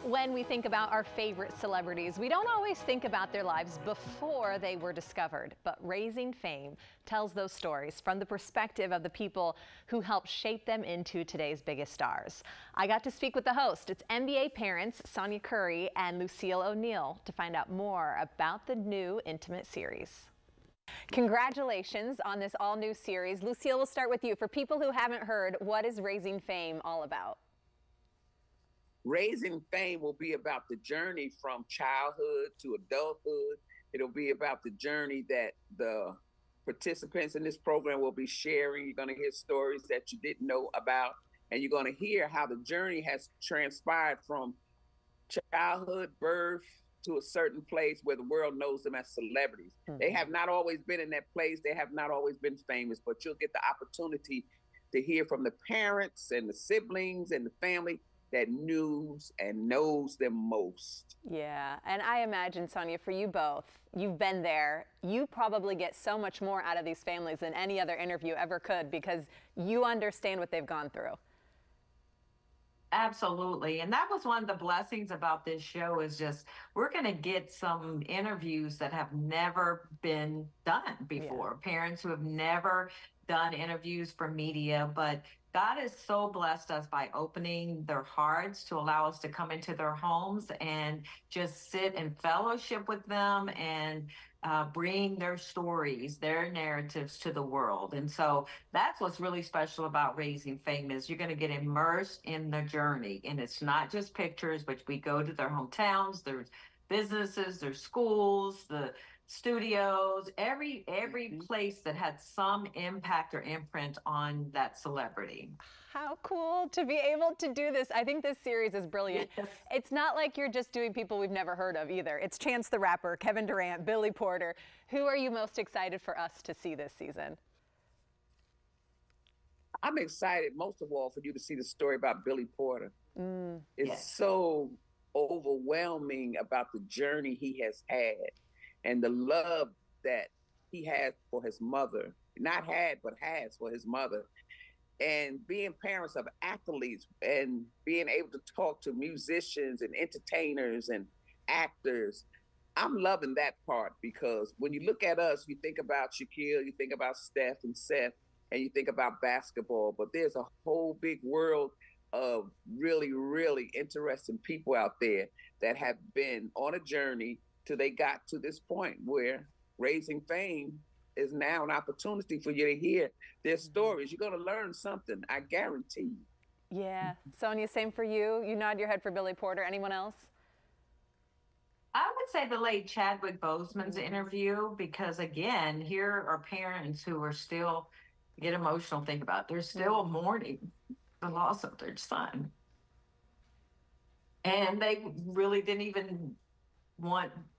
When we think about our favorite celebrities, we don't always think about their lives before they were discovered. But Raising Fame tells those stories from the perspective of the people who helped shape them into today's biggest stars. I got to speak with the host. It's NBA parents Sonya Curry and Lucille O'Neal to find out more about the new intimate series. Congratulations on this all-new series. Lucille, we'll start with you. For people who haven't heard, what is Raising Fame all about? Raising Fame will be about the journey from childhood to adulthood. It'll be about the journey that the participants in this program will be sharing. You're going to hear stories that you didn't know about, and you're going to hear how the journey has transpired from childhood, birth, to a certain place where the world knows them as celebrities. They have not always been in that place. They have not always been famous, but you'll get the opportunity to hear from the parents and the siblings and the family that knows them most. Yeah, and I imagine, Sonya, for you both, you've been there. You probably get so much more out of these families than any other interview ever could because you understand what they've gone through. Absolutely. And that was one of the blessings about this show is just we're going to get some interviews that have never been done before. Yeah. Parents who have never done interviews for media, but God has so blessed us by opening their hearts to allow us to come into their homes and just sit in fellowship with them and bring their stories, their narratives to the world. And so that's what's really special about Raising Fame is you're going to get immersed in the journey. And it's not just pictures, but we go to their hometowns, their businesses, their schools, the studios, every place that had some impact or imprint on that celebrity. How cool to be able to do this. I think this series is brilliant. Yes. It's not like you're just doing people we've never heard of either. It's Chance the Rapper, Kevin Durant, Billy Porter. Who are you most excited for us to see this season? I'm excited most of all for you to see the story about Billy Porter. It's so overwhelming about the journey he has had and the love that he has for his mother, not had, but has for his mother. And being parents of athletes and being able to talk to musicians and entertainers and actors, I'm loving that part because when you look at us, you think about Shaquille, you think about Steph and Seth, and you think about basketball, but there's a whole big world of really, really interesting people out there that have been on a journey till they got to this point where Raising Fame is now an opportunity for you to hear their stories. You're going to learn something, I guarantee you. Yeah. Sonya, same for you. You nod your head for Billy Porter. Anyone else? I would say the late Chadwick Boseman's interview, because again, here are parents who are still, get emotional, think about it. They're still mourning the loss of their son. And they really didn't even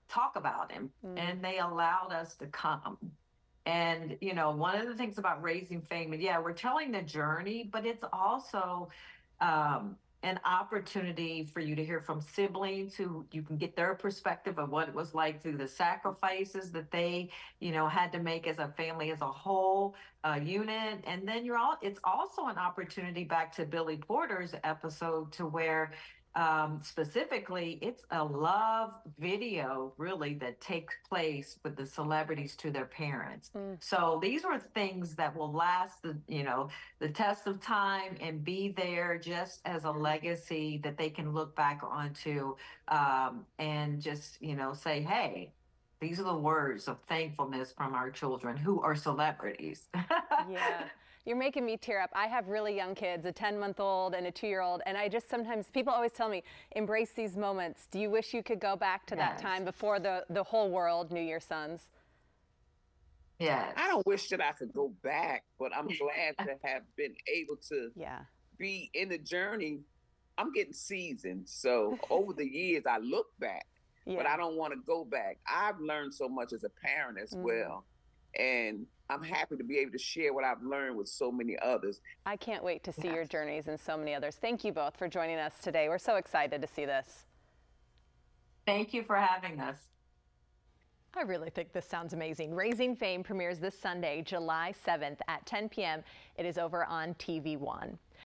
talk about him, and they allowed us to come. And you know, one of the things about Raising Fame, and yeah, we're telling the journey, but it's also an opportunity for you to hear from siblings who you can get their perspective of what it was like through the sacrifices that they, you know, had to make as a family, as a whole unit. And then it's also an opportunity back to Billy Porter's episode to where specifically, it's a love video, really, that takes place with the celebrities to their parents. So these are things that will last, the test of time and be there just as a legacy that they can look back onto and just, say, hey, these are the words of thankfulness from our children who are celebrities. Yeah. You're making me tear up. I have really young kids, a 10-month-old and a 2-year-old, and I just sometimes, people always tell me, embrace these moments. Do you wish you could go back to that time before the whole world knew your sons? Yeah. I don't wish that I could go back, but I'm glad to have been able to be in the journey. I'm getting seasoned, so over the years, I look back, but I don't want to go back. I've learned so much as a parent as well, and I'm happy to be able to share what I've learned with so many others. I can't wait to see your journeys and so many others. Thank you both for joining us today. We're so excited to see this. Thank you for having us. I really think this sounds amazing. Raising Fame premieres this Sunday, July 7th at 10 p.m. It is over on TV1.